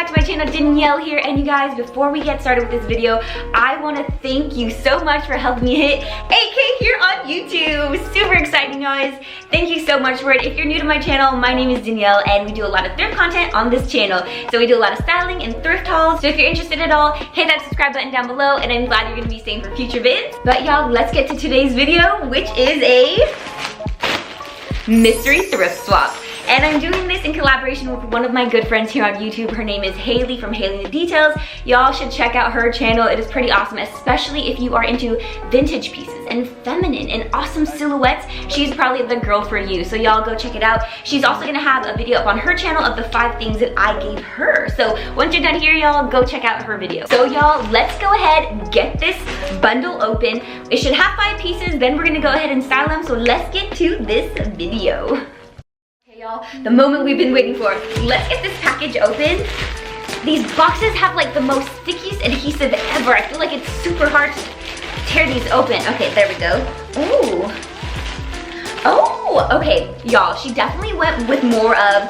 back to my channel. Danielle here, and you guys, before we get started with this video, I want to thank you so much for helping me hit 8K here on YouTube. Super exciting, guys. Thank you so much for it. If you're new to my channel, my name is Danielle, and we do a lot of thrift content on this channel. So we do a lot of styling and thrift hauls. So if you're interested at all, hit that subscribe button down below, and I'm glad you're gonna be staying for future vids. But y'all, let's get to today's video, which is a mystery thrift swap. And I'm doing this in collaboration with one of my good friends here on YouTube. Her name is Haley from Haley in the Details. Y'all should check out her channel. It is pretty awesome, especially if you are into vintage pieces and feminine and awesome silhouettes. She's probably the girl for you, so y'all go check it out. She's also gonna have a video up on her channel of the 5 things that I gave her. So once you're done here, y'all, go check out her video. So y'all, let's go ahead and get this bundle open. It should have 5 pieces, then we're gonna go ahead and style them. So let's get to this video. Y'all, the moment we've been waiting for. Let's get this package open. These boxes have like the most stickiest adhesive ever. I feel like it's super hard to tear these open. Okay, there we go. Ooh. Oh, okay, y'all, she definitely went with more of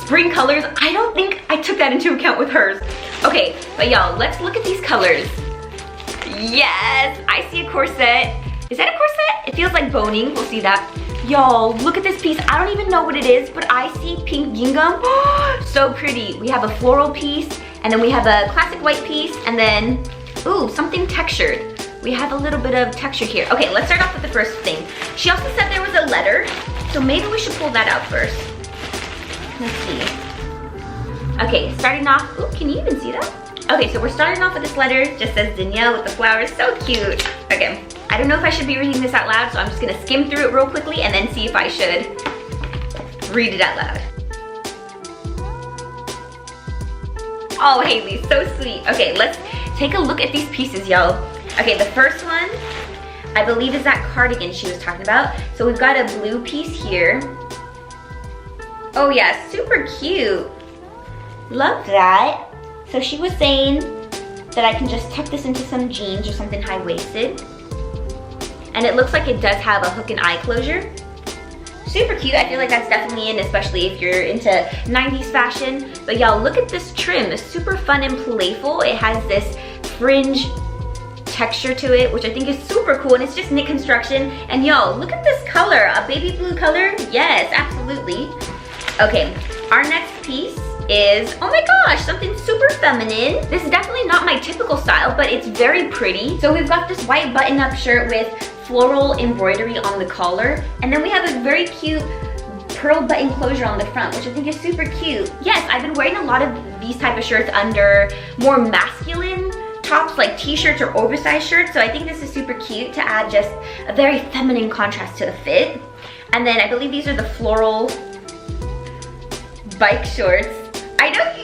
spring colors. I don't think I took that into account with hers. Okay, but y'all, let's look at these colors. Yes, I see a corset. Is that a corset? It feels like boning. We'll see that. Y'all, look at this piece. I don't even know what it is, but I see pink gingham. So pretty. We have a floral piece, and then we have a classic white piece, and then, ooh, something textured. We have a little bit of texture here. Okay, let's start off with the first thing. She also said there was a letter, so maybe we should pull that out first. Let's see. Okay, starting off, ooh, can you even see that? Okay, so we're starting off with this letter. It just says Danielle with the flowers, so cute. Okay, I don't know if I should be reading this out loud, so I'm just gonna skim through it real quickly and then see if I should read it out loud. Oh, Haley, so sweet. Okay, let's take a look at these pieces, y'all. Okay, the first one, I believe is that cardigan she was talking about. So we've got a blue piece here. Oh yeah, super cute. Love that. So she was saying that I can just tuck this into some jeans or something high-waisted. And it looks like it does have a hook and eye closure. Super cute. I feel like that's definitely in, especially if you're into 90s fashion. But y'all, look at this trim. It's super fun and playful. It has this fringe texture to it, which I think is super cool, and it's just knit construction. And y'all, look at this color, a baby blue color. Yes, absolutely. Okay, our next piece is, oh my gosh, something super feminine. This is definitely not my typical style, but it's very pretty. So we've got this white button-up shirt with floral embroidery on the collar, and then we have a very cute pearl button closure on the front, which I think is super cute. Yes, I've been wearing a lot of these type of shirts under more masculine tops, like t-shirts or oversized shirts, so I think this is super cute to add just a very feminine contrast to the fit. And then I believe these are the floral bike shorts.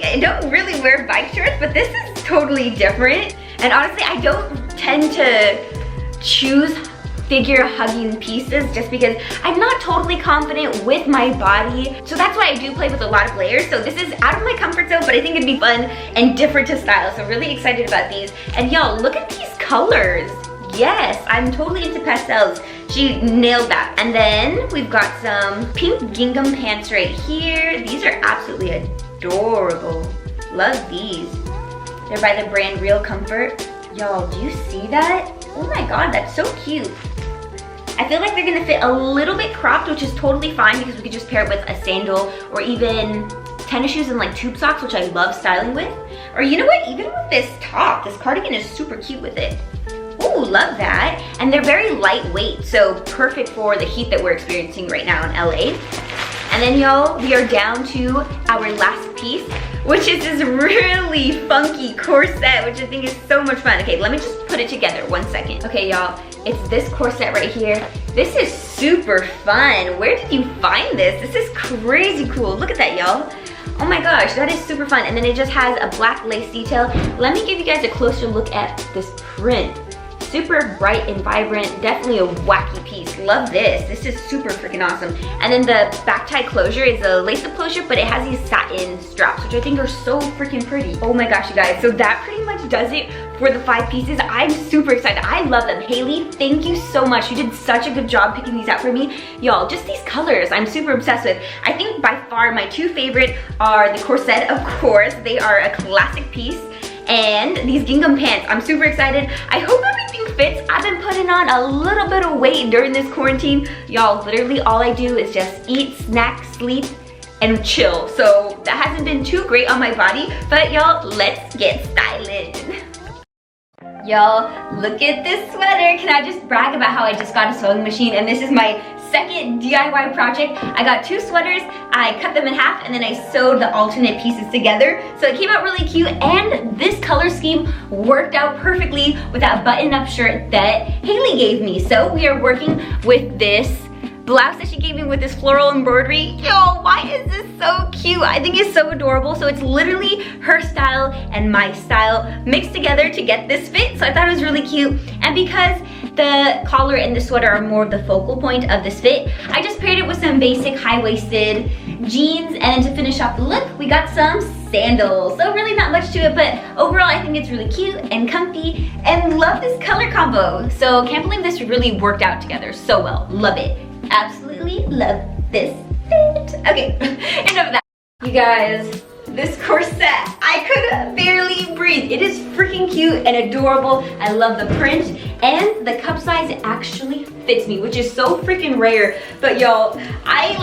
I don't really wear bike shorts, but this is totally different. And honestly, I don't tend to choose figure hugging pieces just because I'm not totally confident with my body. So that's why I do play with a lot of layers. So this is out of my comfort zone, but I think it'd be fun and different to style. So really excited about these. And y'all, look at these colors. Yes, I'm totally into pastels. She nailed that. And then we've got some pink gingham pants right here. These are absolutely adorable. Love these. They're by the brand Real Comfort. Y'all, do you see that? Oh my god, that's so cute. I feel like they're gonna fit a little bit cropped, which is totally fine because we could just pair it with a sandal or even tennis shoes and like tube socks, which I love styling with. Or you know what, even with this top, this cardigan is super cute with it. Ooh, love that. And they're very lightweight, so perfect for the heat that we're experiencing right now in LA. And then y'all, we are down to our last piece, which is this really funky corset, which I think is so much fun. Okay, let me just put it together, 1 second. Okay, y'all, it's this corset right here. This is super fun. Where did you find this? This is crazy cool. Look at that, y'all. Oh my gosh, that is super fun. And then it just has a black lace detail. Let me give you guys a closer look at this print. Super bright and vibrant, definitely a wacky piece. Love this. This is super freaking awesome. And then the back tie closure is a lace-up closure, but it has these satin straps, which I think are so freaking pretty. Oh my gosh, you guys. So that pretty much does it were the 5 pieces. I'm super excited. I love them. Haley, thank you so much. You did such a good job picking these out for me. Y'all, just these colors I'm super obsessed with. I think by far my 2 favorite are the corset, of course. They are a classic piece. And these gingham pants, I'm super excited. I hope everything fits. I've been putting on a little bit of weight during this quarantine. Y'all, literally all I do is just eat, snack, sleep, and chill. So that hasn't been too great on my body, but y'all, let's get styling. Y'all, look at this sweater. Can I just brag about how I just got a sewing machine, and this is my second DIY project. I got 2 sweaters, I cut them in half, and then I sewed the alternate pieces together. So it came out really cute, and this color scheme worked out perfectly with that button-up shirt that Haley gave me. So we are working with this blouse that she gave me with this floral embroidery. Yo, why is this so cute? I think it's so adorable. So it's literally her style and my style mixed together to get this fit. So I thought it was really cute. And because the collar and the sweater are more of the focal point of this fit, I just paired it with some basic high-waisted jeans. And then to finish off the look, we got some sandals. So really not much to it, but overall I think it's really cute and comfy and love this color combo. So can't believe this really worked out together so well. Love it. Absolutely love this fit. Okay, enough of that. You guys, this corset, I could barely breathe. It is freaking cute and adorable. I love the print, and the cup size actually fits me, which is so freaking rare. But y'all, I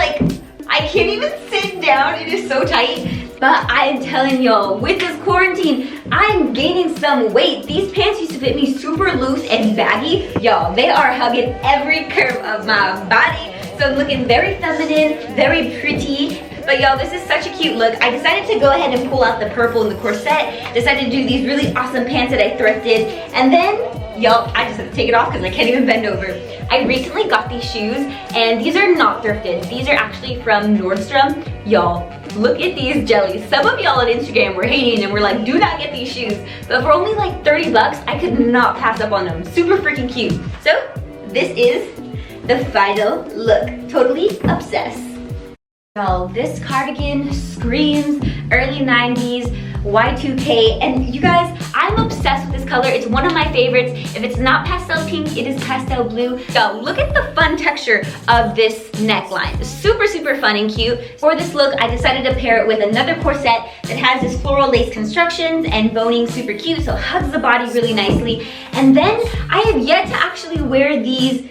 can't even sit down. It is so tight. But I am telling y'all, with this quarantine, I'm gaining some weight. These pants used to fit me super loose and baggy. Y'all, they are hugging every curve of my body. So I'm looking very feminine, very pretty. But y'all, this is such a cute look. I decided to go ahead and pull out the purple in the corset. Decided to do these really awesome pants that I thrifted. And then, y'all, I just had to take it off because I can't even bend over. I recently got these shoes, and these are not thrifted. These are actually from Nordstrom. Y'all, look at these jellies. Some of y'all on Instagram were hating and were like, do not get these shoes. But for only like 30 bucks, I could not pass up on them. Super freaking cute. So this is the final look. Totally obsessed. Y'all, this cardigan screams early 90s, Y2K, and you guys, I'm obsessed with this color. It's one of my favorites. If it's not pastel pink, it is pastel blue. Y'all, look at the fun texture of this neckline. Super, super fun and cute. For this look, I decided to pair it with another corset that has this floral lace constructions and boning, super cute, so it hugs the body really nicely. And then I have yet to actually wear these,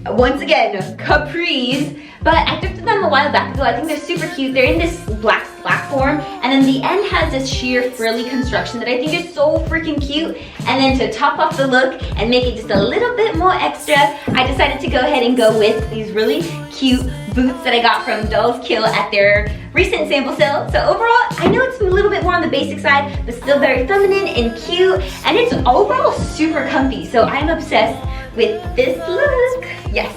once again, capris, but I thrifted them a while back ago. I think they're super cute. They're in this black form, and then the end has this sheer frilly construction that I think is so freaking cute. And then to top off the look and make it just a little bit more extra, I decided to go ahead and go with these really cute boots that I got from Dyalla at their recent sample sale. So overall, I know it's a little bit more on the basic side, but still very feminine and cute, and it's overall super comfy. So I'm obsessed with this look. Yes,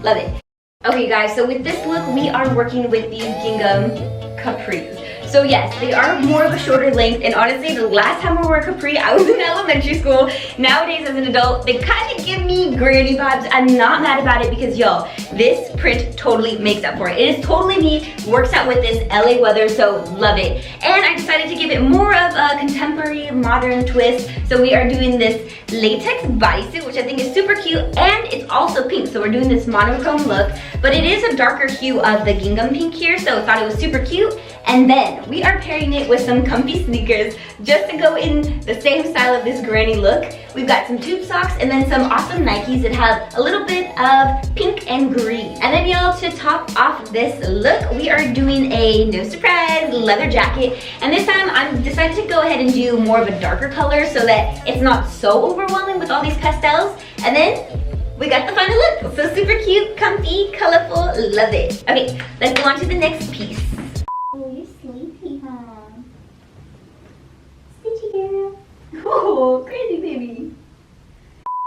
love it. Okay guys, so with this look, we are working with these gingham capris. So yes, they are more of a shorter length, and honestly, the last time I wore a capri, I was in elementary school. Nowadays, as an adult, they kind of give me granny vibes. I'm not mad about it because y'all, this print totally makes up for it. It is totally me, works out with this LA weather, so love it. And I decided to give it more of a contemporary, modern twist. So we are doing this latex bodysuit, which I think is super cute, and it's also pink. So we're doing this monochrome look, but it is a darker hue of the gingham pink here, so I thought it was super cute. And then we are pairing it with some comfy sneakers just to go in the same style of this granny look. We've got some tube socks and then some awesome Nikes that have a little bit of pink and green. And then y'all, to top off this look, we are doing a no surprise leather jacket. And this time I'm decided to go ahead and do more of a darker color so that it's not so overwhelming with all these pastels. And then we got the final look. So super cute, comfy, colorful, love it. Okay, let's go on to the next piece. Oh, crazy baby.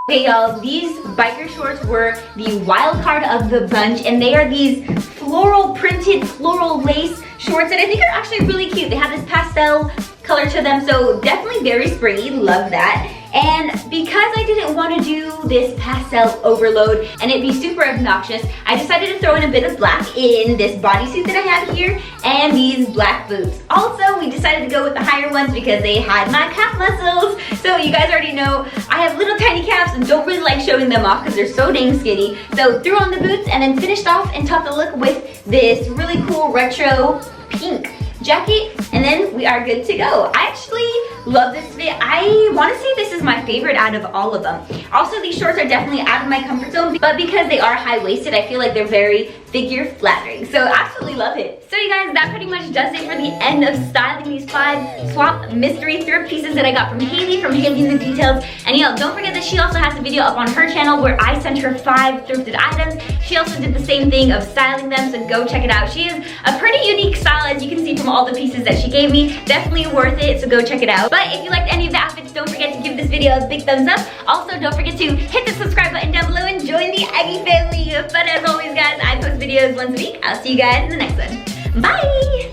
Okay y'all, these biker shorts were the wild card of the bunch, and they are these floral printed, floral lace shorts that I think are actually really cute. They have this pastel color to them, so definitely very springy, love that. And because I didn't want to do this pastel overload and it'd be super obnoxious, I decided to throw in a bit of black in this bodysuit that I have here and these black boots. Also, we decided to go with the higher ones because they had my calf muscles. So you guys already know I have little tiny calves and don't really like showing them off because they're so dang skinny. So threw on the boots and then finished off and topped the look with this really cool retro pink jacket, and then we are good to go. I actually love this fit. I want to say this is my favorite out of all of them. Also, these shorts are definitely out of my comfort zone, but because they are high-waisted, I feel like they're very figure flattering. So absolutely love it. So you guys, that pretty much does it for the end of styling these 5 swap mystery thrift pieces that I got from Haley, from Haley in the Details. And don't forget that she also has a video up on her channel where I sent her 5 thrifted items. She also did the same thing of styling them, so go check it out. She has a pretty unique style, as you can see from all the pieces that she gave me. Definitely worth it, so go check it out. But if you liked any of the outfits, don't forget to give this video a big thumbs up. Also, don't forget to hit the subscribe button down below and join the Eggie family. But as always, guys, I post videos once a week. I'll see you guys in the next one. Bye!